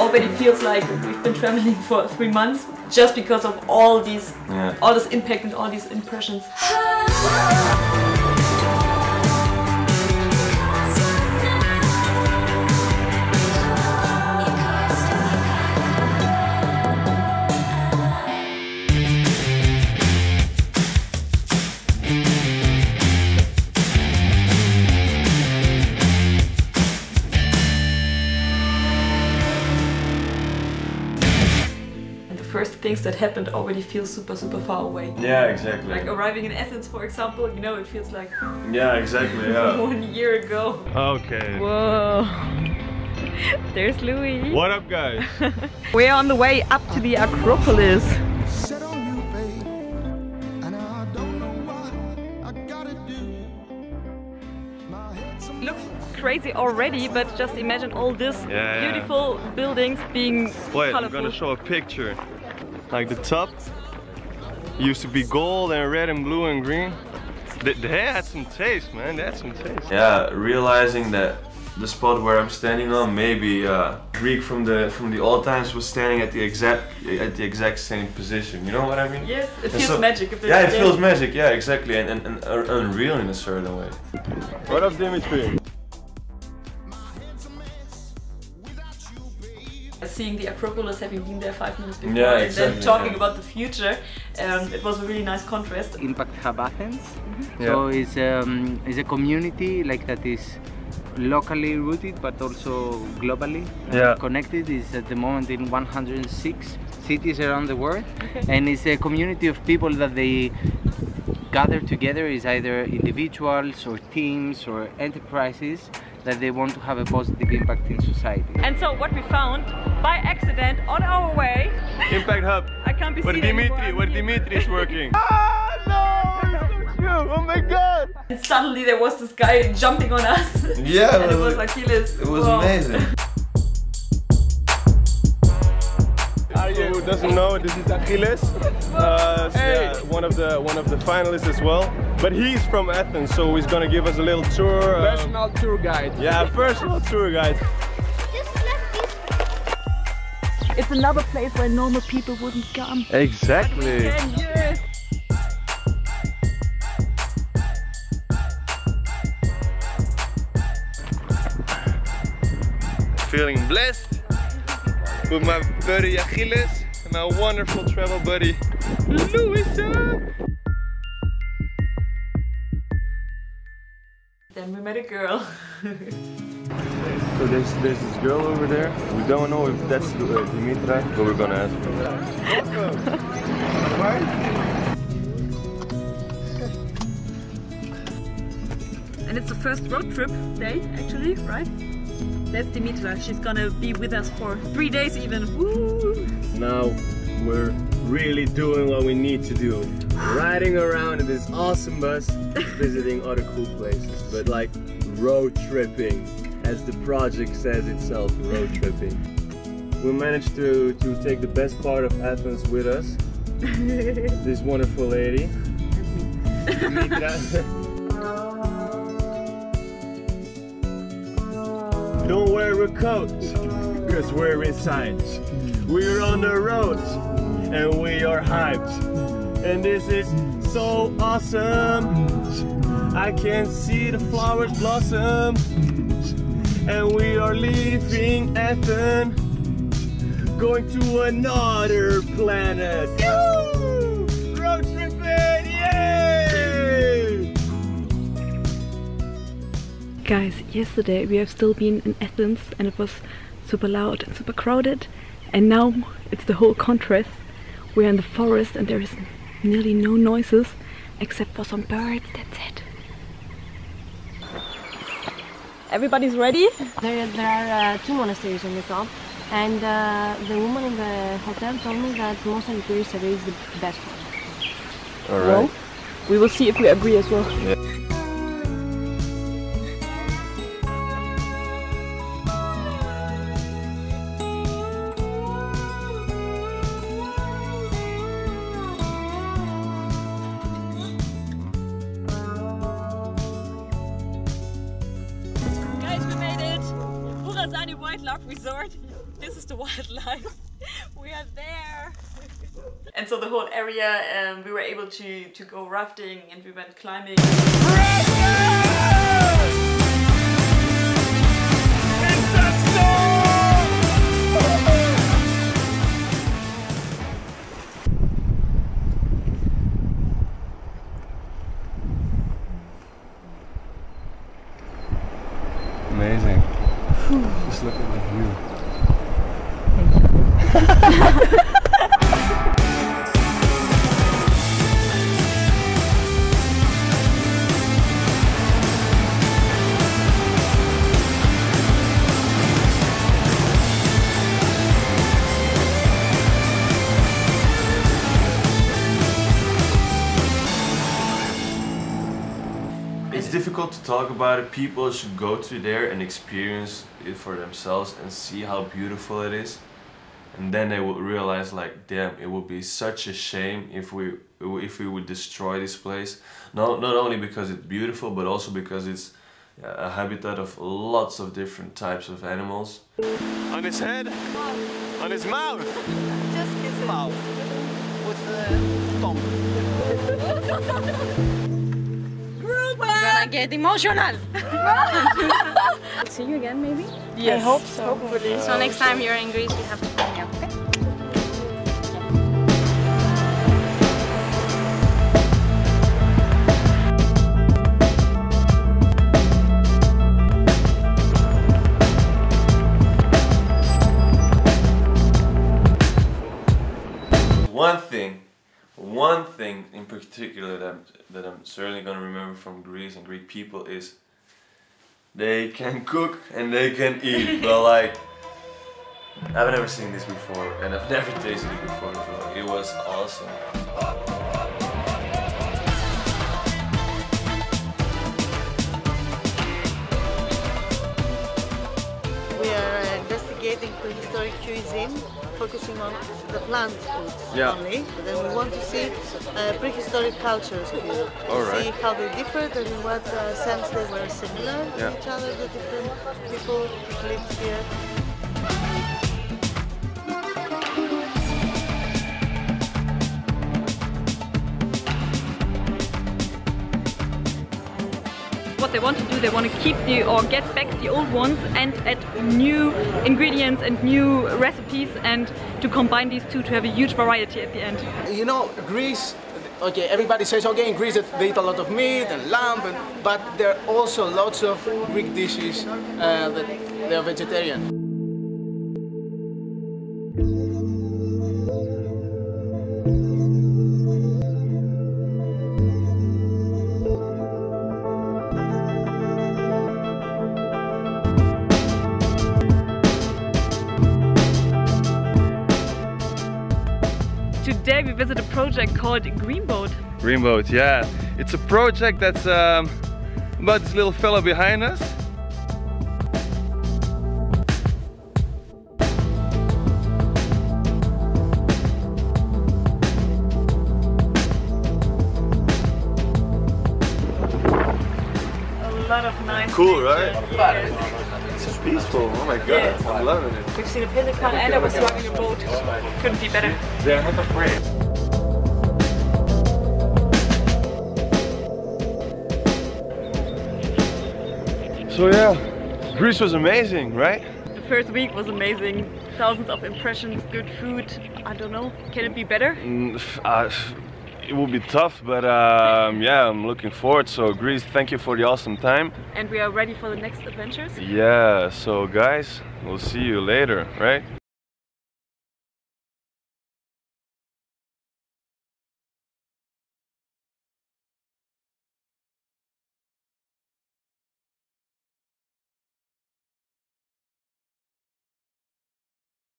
already feels like we've been traveling for 3 months just because of all these, all this impact and all these impressions. First things that happened already feel super far away. Yeah, exactly. Like arriving in Athens, for example, you know, it feels like... Yeah, exactly, yeah. 1 year ago. Okay. Whoa. There's Louis. What up, guys? We're on the way up to the Acropolis. Looks crazy already, but just imagine all this beautiful buildings being Wait, colorful. I'm gonna show a picture. Like the top used to be gold and red and blue and green. They had some taste, man. They had some taste. Yeah, realizing that the spot where I'm standing on, maybe Greek from the old times was standing at the exact same position. You know what I mean? Yes, it feels magic. Yeah, it feels magic. Yeah, exactly, and unreal in a certain way. What up, Dimitri? Seeing the Acropolis, having been there 5 minutes before, yeah, and exactly, then talking about the future, it was a really nice contrast. Impact Hub Athens. So it's a community like that is locally rooted but also globally connected. It's at the moment in 106 cities around the world, and it's a community of people that they gather together. Is either individuals or teams or enterprises that they want to have a positive impact in society. And so what we found by accident on our way, Impact Hub. I can't be seen anymore. Where Dimitri is working. Ah, no! Oh my god! And suddenly there was this guy jumping on us. Yeah, and it was Achilles. It was amazing. Who doesn't know, this is Achilles, one of the finalists as well. But he's from Athens, so he's gonna give us a little tour. Personal tour guide. Yeah, personal tour guide. It's another place where normal people wouldn't come. Exactly. 10 years. Feeling blessed with my buddy Achilles and my wonderful travel buddy Louisa. Then we met a girl. So there's this girl over there. We don't know if that's Dimitra, but we're gonna ask her. And it's the first road trip day, actually, right? That's Dimitra. She's gonna be with us for 3 days even. Woo! Now we're really doing what we need to do. Riding around in this awesome bus, visiting other cool places. But like road tripping, as the project says itself, road tripping. We managed to take the best part of Athens with us. This wonderful lady. Dimitra. Don't wear a coat, cause we're inside. We're on the road, and we are hyped. And this is so awesome. I can see the flowers blossom. And we are leaving Athens, going to another planet. Woo! Road tripping, yay! Guys, yesterday we have still been in Athens and it was super loud and super crowded, and now it's the whole contrast. We're in the forest and there is nearly no noises except for some birds, that's it. Everybody's ready? There are 2 monasteries on the top, and the woman in the hotel told me that most of the tourist area is the best one. Alright. Well, we will see if we agree as well. Yeah. Wildlife Resort. This is the wildlife. We are there. And so the whole area, we were able to go rafting and we went climbing. Amazing. Just look at the view. It's difficult to talk about it. People should go to there and experience it for themselves and see how beautiful it is. And then they will realize, like, damn, it would be such a shame if we would destroy this place. Not only because it's beautiful, but also because it's a habitat of lots of different types of animals. On his head? On his mouth? Just his mouth. With the tongue. We're gonna get emotional. See you again, maybe? Yes. I hope so. Hopefully. So next time you're in Greece, you have to find me up, okay? One thing in particular that I'm certainly gonna remember from Greece and Greek people is they can cook and they can eat. But like, I've never seen this before and I've never tasted it before, so it was awesome. We are investigating prehistoric cuisine, focusing on the plant foods only. But then we want to see prehistoric cultures here. See how they differed and in what sense they were similar to each other, the different people who lived here. What they want to do, they want to keep or get back the old ones and add new ingredients and new recipes and to combine these two to have a huge variety at the end. You know, Greece, okay, everybody says, okay, in Greece they eat a lot of meat and lamb, but there are also lots of Greek dishes that they are vegetarian. Today we visit a project called Greenboat. Greenboat, yeah. It's a project that's about this little fella behind us. A lot of nice. Cool, right? It's so peaceful. Oh my god, yes. I'm loving it. We've seen a pelican and I was rowing a boat. Couldn't be better. They're not afraid. So yeah, Greece was amazing, right? The first week was amazing. Thousands of impressions, good food. I don't know, can it be better? It will be tough, but yeah, I'm looking forward. So Greece, thank you for the awesome time. And we are ready for the next adventures? Yeah, so guys, we'll see you later, right?